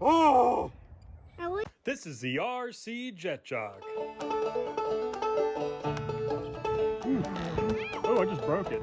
Oh! This is the RC Jet Jog. Oh, I just broke it.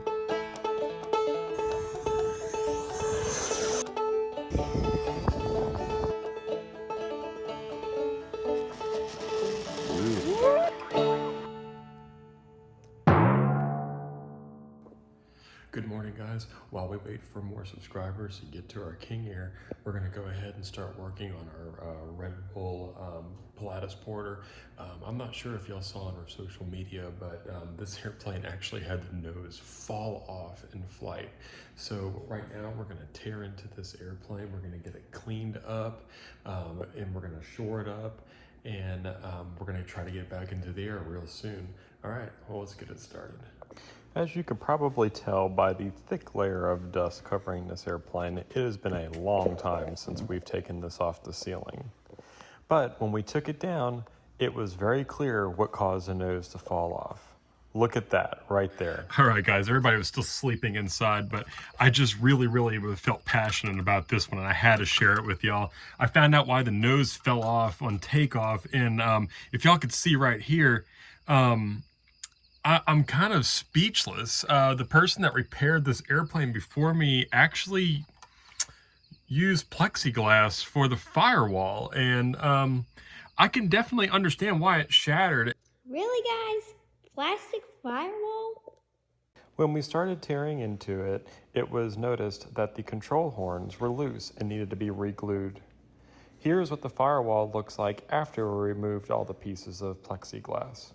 Good morning, guys. While we wait for more subscribers to get to our King Air, we're going to go ahead and start working on our Red Bull Pilatus Porter. I'm not sure if y'all saw on our social media, but this airplane actually had the nose fall off in flight. So right now we're going to tear into this airplane. We're going to get it cleaned up, and we're going to shore it up, and we're going to try to get back into the air real soon. All right, well, let's get it started. As you could probably tell by the thick layer of dust covering this airplane, it has been a long time since we've taken this off the ceiling. But when we took it down, it was very clear what caused the nose to fall off. Look at that right there. All right, guys, everybody was still sleeping inside, but I just really felt passionate about this one, and I had to share it with y'all. I found out why the nose fell off on takeoff, and if y'all could see right here, I'm kind of speechless. The person that repaired this airplane before me actually used plexiglass for the firewall, and I can definitely understand why it shattered. Really, guys? Plastic firewall? When we started tearing into it, it was noticed that the control horns were loose and needed to be re-glued. Here's what the firewall looks like after we removed all the pieces of plexiglass.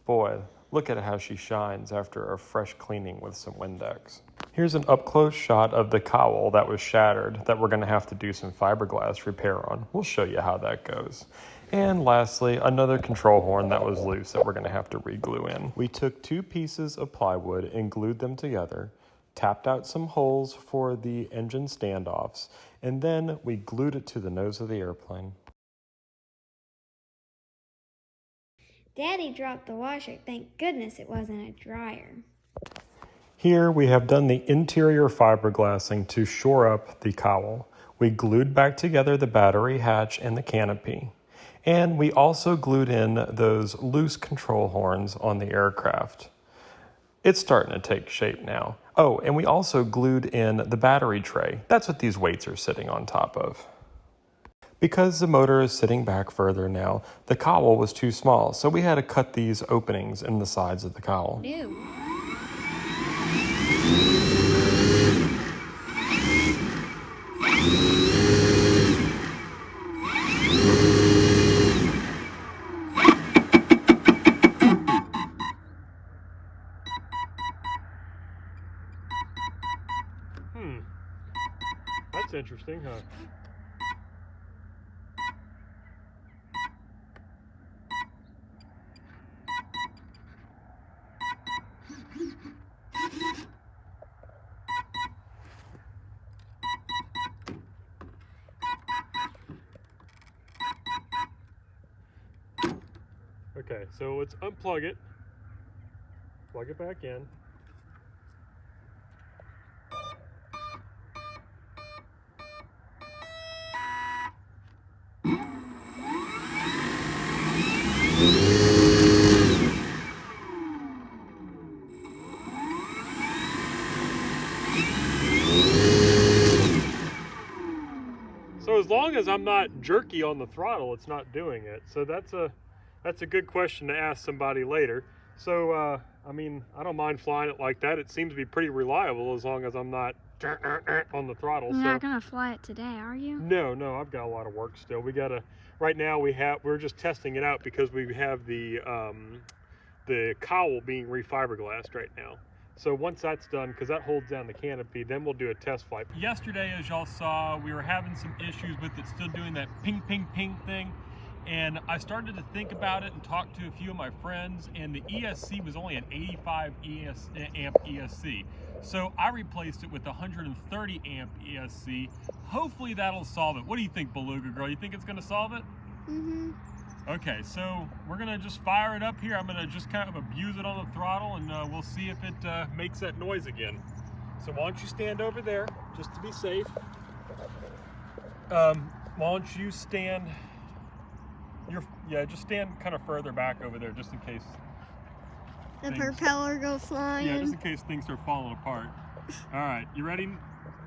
Boy, look at how she shines after a fresh cleaning with some Windex. Here's an up-close shot of the cowl that was shattered that we're going to have to do some fiberglass repair on. We'll show you how that goes. And lastly, another control horn that was loose that we're going to have to re-glue in. We took 2 pieces of plywood and glued them together, tapped out some holes for the engine standoffs, and then we glued it to the nose of the airplane. Daddy dropped the washer. Thank goodness it wasn't a dryer. Here we have done the interior fiberglassing to shore up the cowl. We glued back together the battery hatch and the canopy. And we also glued in those loose control horns on the aircraft. It's starting to take shape now. Oh, and we also glued in the battery tray. That's what these weights are sitting on top of. Because the motor is sitting back further now, the cowl was too small, so we had to cut these openings in the sides of the cowl. New. That's interesting, huh? Okay, so let's unplug it, plug it back in. So as long as I'm not jerky on the throttle, it's not doing it. So that's a good question to ask somebody later. So I mean, I don't mind flying it like that. It seems to be pretty reliable as long as I'm not on the throttle. You're not gonna fly it today, are you? No, I've got a lot of work still. Right now we're just testing it out because we have the cowl being refiberglassed right now. So once that's done, because that holds down the canopy, then we'll do a test flight. Yesterday, as y'all saw, we were having some issues with it still doing that ping, ping, ping thing. And I started to think about it and talk to a few of my friends, and the ESC was only an 85 amp ESC. So I replaced it with 130 amp ESC. Hopefully that'll solve it. What do you think, Beluga Girl? You think it's gonna solve it? Mm-hmm. Okay, so we're gonna just fire it up here. I'm gonna just kind of abuse it on the throttle, and we'll see if it makes that noise again. So why don't you stand over there, just to be safe. Why don't you stand? Just stand kind of further back over there, just in case. The Thanks. propeller go flying. Yeah, just in case things start falling apart. All right, you ready? You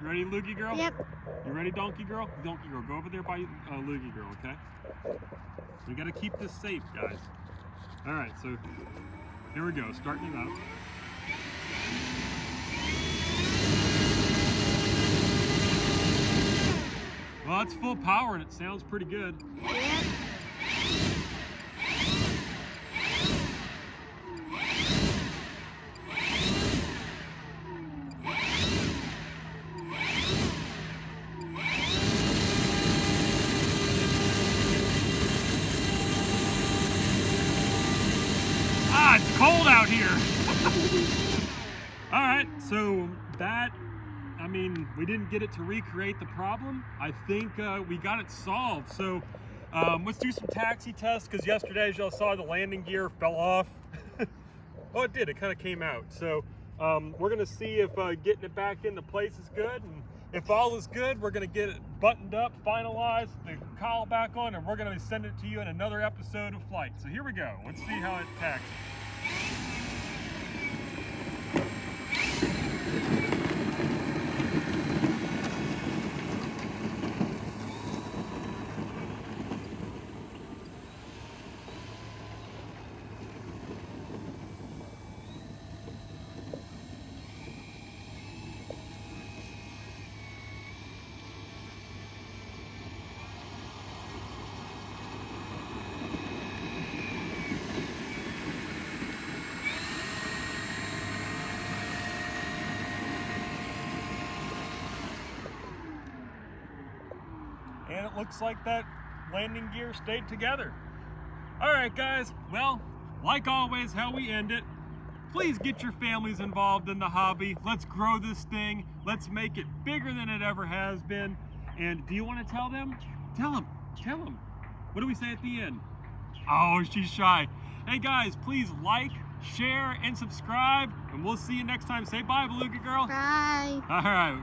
ready, Loogie girl? Yep. You ready, Donkey girl? Donkey girl, go over there by Loogie girl, okay? We gotta keep this safe, guys. All right, so here we go, starting it up. Well, it's full power and it sounds pretty good. Yep. Ah, it's cold out here. All right, so that, I mean, we didn't get it to recreate the problem. I think we got it solved. So let's do some taxi tests, because yesterday, as y'all saw, the landing gear fell off. Oh, it did, it kind of came out. So we're gonna see if getting it back into place is good. And if all is good, we're gonna get it buttoned up, finalized, the cowl back on, and we're gonna send it to you in another episode of Flight. So here we go, let's see how it taxis. And it looks like that landing gear stayed together. All right, guys, well, like always, how we end it, please get your families involved in the hobby. Let's grow this thing. Let's make it bigger than it ever has been. And do you want to tell them? Tell them. What do we say at the end? Oh, she's shy. Hey guys, please like, share, and subscribe, and we'll see you next time. Say bye, Beluga Girl. Bye. All right.